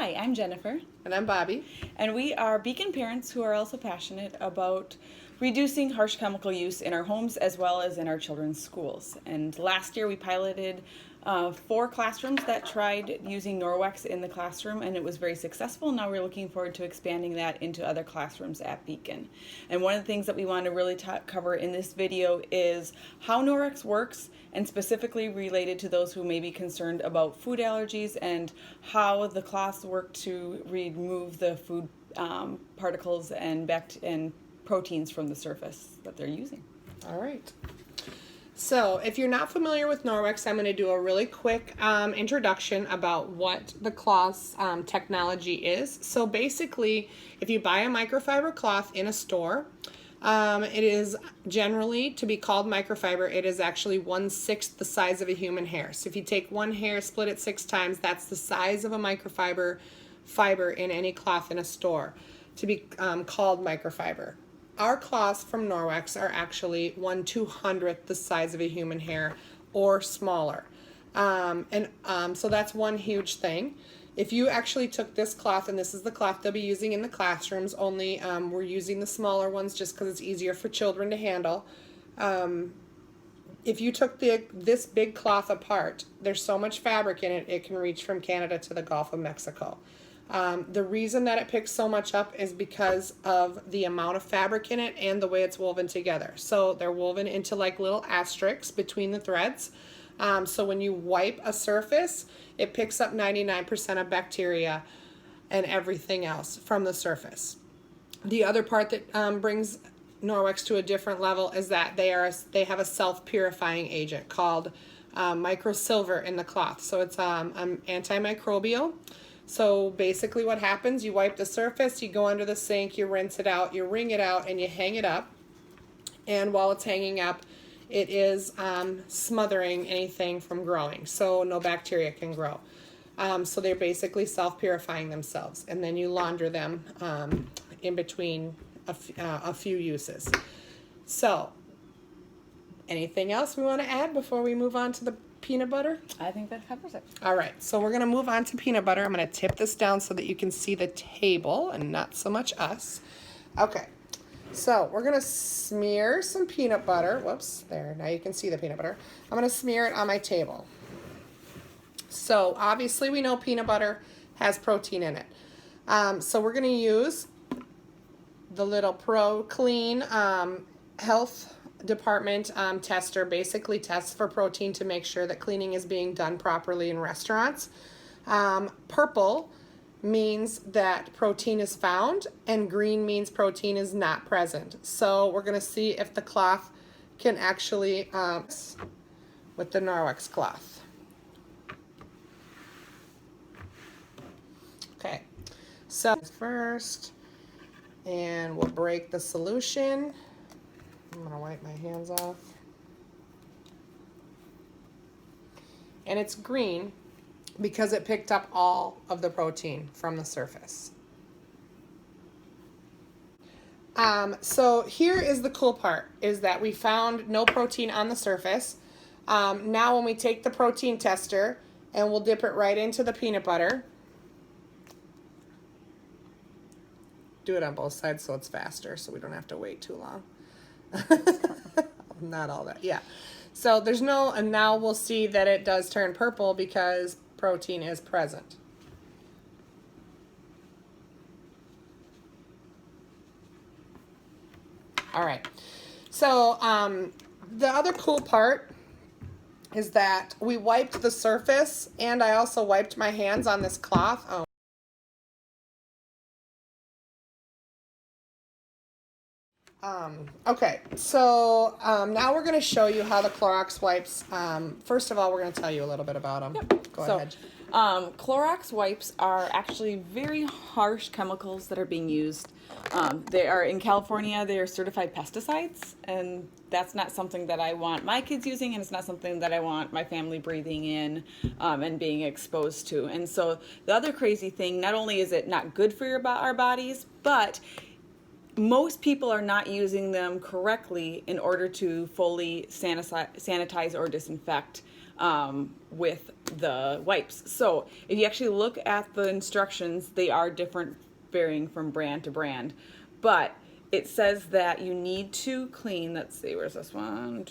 Hi, I'm Jennifer. And I'm Bobby. And we are Beacon parents who are also passionate about reducing harsh chemical use in our homes as well as in our children's schools. And last year we piloted 4 classrooms that tried using Norwex in the classroom, and it was very successful. Now we're looking forward to expanding that into other classrooms at Beacon. And one of the things that we want to really cover in this video is how Norwex works, and specifically related to those who may be concerned about food allergies and how the cloths work to remove the food particles and proteins from the surface that they're using. All right. So if you're not familiar with Norwex, I'm going to do a really quick introduction about what the cloths technology is. So basically, if you buy a microfiber cloth in a store, it is generally, to be called microfiber, it is actually 1/6 the size of a human hair. So if you take one hair, split it 6 times, that's the size of a microfiber fiber in any cloth in a store to be called microfiber. Our cloths from Norwex are actually 1/200th the size of a human hair or smaller. So that's one huge thing. If you actually took this cloth, and this is the cloth they'll be using in the classrooms, only we're using the smaller ones just because it's easier for children to handle. If you took this big cloth apart, there's so much fabric in it, it can reach from Canada to the Gulf of Mexico. The reason that it picks so much up is because of the amount of fabric in it and the way it's woven together. So they're woven into like little asterisks between the threads. So when you wipe a surface, it picks up 99% of bacteria and everything else from the surface. The other part that brings Norwex to a different level is that they have a self-purifying agent called microsilver in the cloth. So it's antimicrobial. So basically what happens, you wipe the surface, you go under the sink, you rinse it out, you wring it out, and you hang it up. And while it's hanging up, it is smothering anything from growing, so no bacteria can grow. So they're basically self-purifying themselves, and then you launder them in between a few uses. So, anything else we want to add before we move on to the peanut butter? I think that covers it. All right, so we're going to move on to peanut butter. I'm going to tip this down so that you can see the table and not so much us. Okay. So we're going to smear some peanut butter. Whoops, there. Now you can see the peanut butter. I'm going to smear it on my table. So obviously we know peanut butter has protein in it. So we're going to use the little Pro Clean Health Department tester. Basically tests for protein to make sure that cleaning is being done properly in restaurants. Purple means that protein is found, and green means protein is not present. So we're going to see if the cloth can actually, with the Norwex cloth. Okay, so first, and we'll break the solution. I'm going to wipe my hands off. And it's green because it picked up all of the protein from the surface. So here is the cool part, is that we found no protein on the surface. Now when we take the protein tester and we'll dip it right into the peanut butter. Do it on both sides so it's faster, so we don't have to wait too long. Not all that, yeah. So there's no, and now we'll see that it does turn purple because protein is present. All right. So the other cool part is that we wiped the surface, and I also wiped my hands on this cloth. Oh. Okay, so now we're going to show you how the Clorox wipes, first of all, we're going to tell you a little bit about them. Yep. Go ahead. Clorox wipes are actually very harsh chemicals that are being used. They are in California, they are certified pesticides, and that's not something that I want my kids using, and it's not something that I want my family breathing in and being exposed to. And so the other crazy thing, not only is it not good for our bodies, but most people are not using them correctly in order to fully sanitize or disinfect with the wipes. So if you actually look at the instructions, they are different, varying from brand to brand. But it says that you need to clean, let's see, where's this one?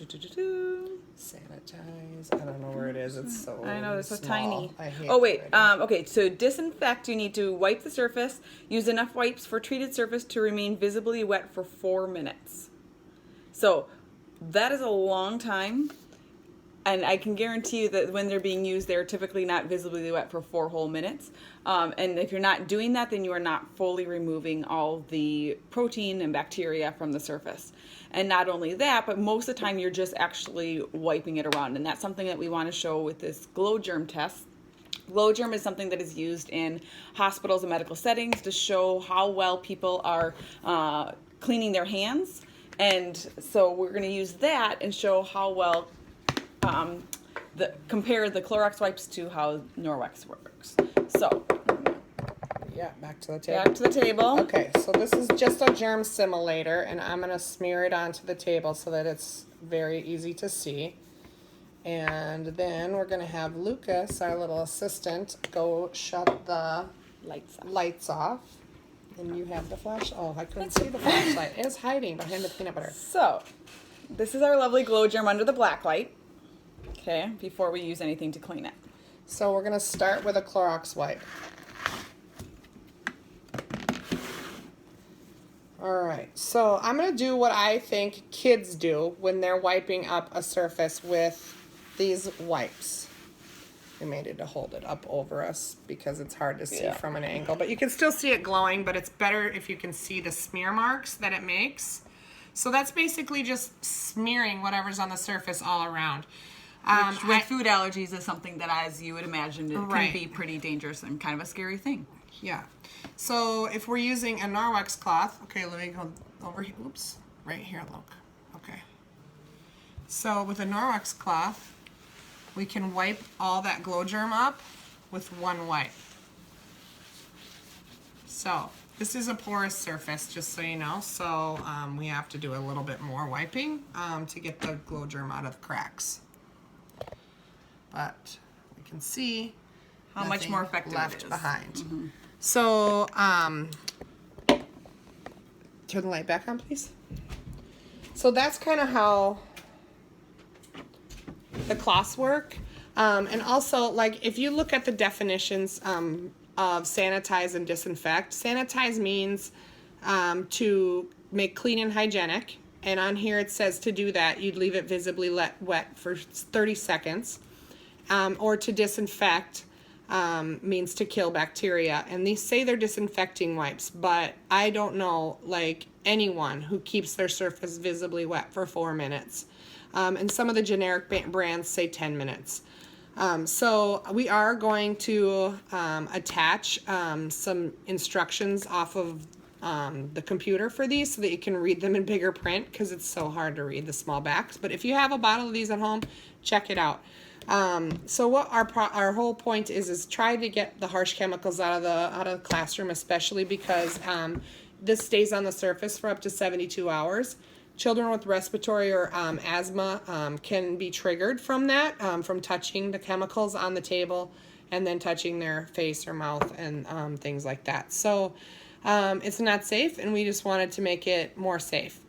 Sanitize. I don't know where it is. It's so I know, it's so small. tiny. I hate Oh, wait. it. Okay, so disinfect, you need to wipe the surface. Use enough wipes for treated surface to remain visibly wet for 4 minutes. So that is a long time. And I can guarantee you that when they're being used, they're typically not visibly wet for 4 whole minutes. And if you're not doing that, then you are not fully removing all the protein and bacteria from the surface. And not only that, but most of the time you're just actually wiping it around. And that's something that we want to show with this glow germ test. Glow germ is something that is used in hospitals and medical settings to show how well people are cleaning their hands. And so we're going to use that and show how well compare the Clorox wipes to how Norwex works. So, Yeah, back to the table. back to the table. Okay, so this is just a germ simulator, and I'm going to smear it onto the table so that it's very easy to see. And then we're going to have Lucas, our little assistant, go shut the lights off. And you have the flash. Oh, I couldn't see the flashlight. It's hiding behind the peanut butter. So, this is our lovely glow germ under the black light. Okay, before we use anything to clean it. So we're going to start with a Clorox wipe. All right, so I'm going to do what I think kids do when they're wiping up a surface with these wipes. We made it to hold it up over us because it's hard to see from an angle. But you can still see it glowing, but it's better if you can see the smear marks that it makes. So that's basically just smearing whatever's on the surface all around. Which with food allergies is something that, as you would imagine, it can be pretty dangerous and kind of a scary thing. Yeah. So if we're using a Norwex cloth, okay, let me go over here. Oops, right here, look. Okay. So with a Norwex cloth, we can wipe all that glow germ up with one wipe. So this is a porous surface, just so you know. So we have to do a little bit more wiping to get the glow germ out of the cracks. But we can see how much more effective left it is. behind. Mm-hmm. So, turn the light back on, please. So that's kind of how the cloths work. And also, like, if you look at the definitions of sanitize and disinfect, sanitize means to make clean and hygienic. And on here it says to do that, you'd leave it visibly wet for 30 seconds. Or to disinfect means to kill bacteria. And they say they're disinfecting wipes, but I don't know, like, anyone who keeps their surface visibly wet for 4 minutes. And some of the generic brands say 10 minutes. So we are going to attach some instructions off of the computer for these so that you can read them in bigger print because it's so hard to read the small backs. But if you have a bottle of these at home, check it out. So what our whole point is try to get the harsh chemicals out of the classroom, especially because this stays on the surface for up to 72 hours. Children with respiratory or asthma can be triggered from that, from touching the chemicals on the table and then touching their face or mouth and things like that. So it's not safe, and we just wanted to make it more safe.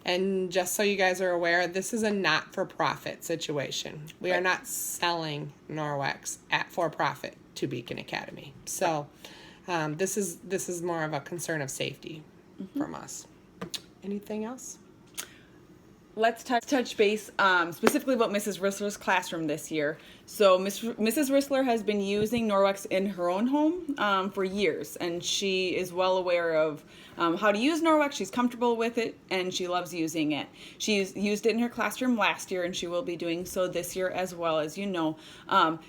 And just so you guys are aware, this is a not-for-profit situation. We are not selling Norwex for profit to Beacon Academy. So this is more of a concern of safety from us. Anything else? Let's touch base specifically about Mrs. Rissler's classroom this year. So Mrs. Rissler has been using Norwex in her own home for years, and she is well aware of how to use Norwex. She's comfortable with it, and she loves using it. She's used it in her classroom last year, and she will be doing so this year as well. As you know,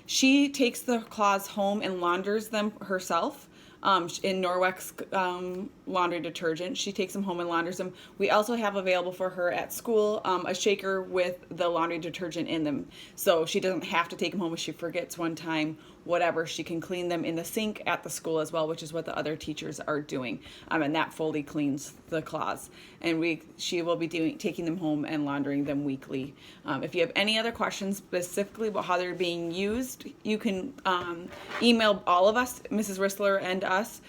she takes the cloths home and launders them herself. In Norwex laundry detergent. She takes them home and launders them. We also have available for her at school a shaker with the laundry detergent in them. So she doesn't have to take them home if she forgets one time whatever, she can clean them in the sink at the school as well, which is what the other teachers are doing. And that fully cleans the cloths. And she will be taking them home and laundering them weekly. If you have any other questions specifically about how they're being used, you can email all of us, Mrs. Rissler and us,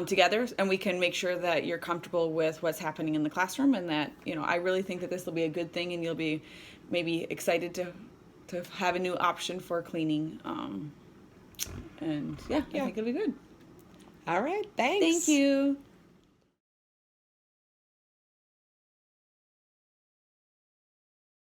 together, and we can make sure that you're comfortable with what's happening in the classroom, and that, I really think that this will be a good thing, and you'll be maybe excited to have a new option for cleaning. And I think it'll be good. All right, thanks. Thank you.